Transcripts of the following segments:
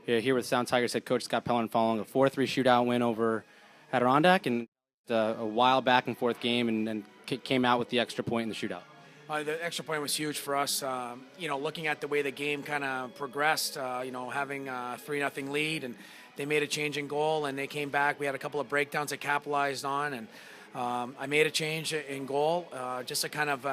Here with Sound Tigers head coach Scott Pellerin following a 4-3 shootout win over Adirondack, and a wild back and forth game, and came out with the extra point in the shootout. The extra point was huge for us. Looking at the way the game kind of progressed, having a 3-0 lead, and they made a change in goal, and they came back. We had a couple of breakdowns they capitalized on, and I made a change in goal just to kind of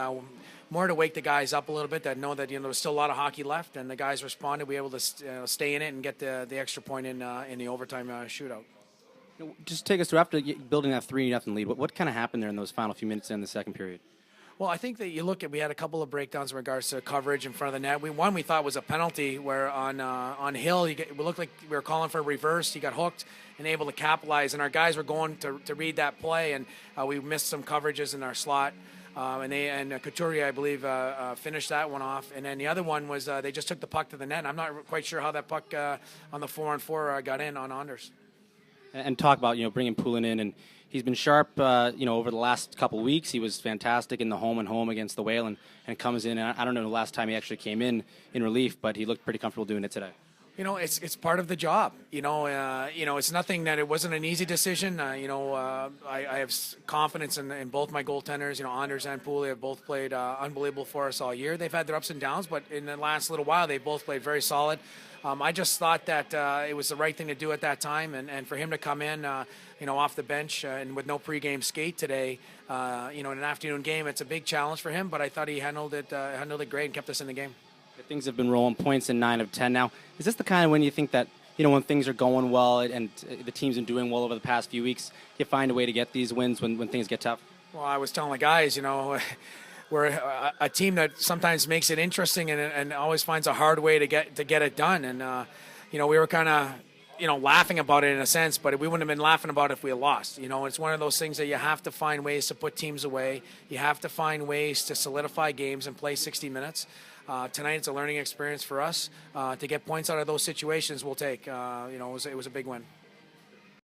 more to wake the guys up a little bit, that know that there was still a lot of hockey left, and the guys responded. We were able to stay in it and get the extra point in the overtime shootout. Just take us through, after building that 3-0 lead, what kind of happened there in those final few minutes in the second period? Well, I think that we had a couple of breakdowns in regards to coverage in front of the net. We thought was a penalty where on Hill, it looked like we were calling for a reverse. He got hooked and able to capitalize, and our guys were going to read that play, and we missed some coverages in our slot. And Couturier, I believe, finished that one off. And then the other one was they just took the puck to the net. I'm not quite sure how that puck on the 4-on-4 got in on Anders. And talk about bringing Poulin in, and he's been sharp over the last couple of weeks. He was fantastic in the home and home against the Whale, and comes in. And I don't know the last time he actually came in relief, but he looked pretty comfortable doing it today. It's part of the job. It's nothing that it wasn't an easy decision. I have confidence in both my goaltenders. Anders and Poulin have both played unbelievable for us all year. They've had their ups and downs, but in the last little while, they've both played very solid. I just thought that it was the right thing to do at that time, and for him to come in, off the bench and with no pregame skate today, in an afternoon game, it's a big challenge for him. But I thought he handled it great and kept us in the game. Things have been rolling, points in 9 of 10 now. Is this the kind of when you think that, when things are going well and the team's been doing well over the past few weeks, you find a way to get these wins when things get tough? Well, I was telling the guys, we're a team that sometimes makes it interesting and always finds a hard way to get it done. And, we were kind of, laughing about it in a sense, but we wouldn't have been laughing about it if we had lost. It's one of those things that you have to find ways to put teams away. You have to find ways to solidify games and play 60 minutes. Tonight it's a learning experience for us. To get points out of those situations we'll take. It was a big win.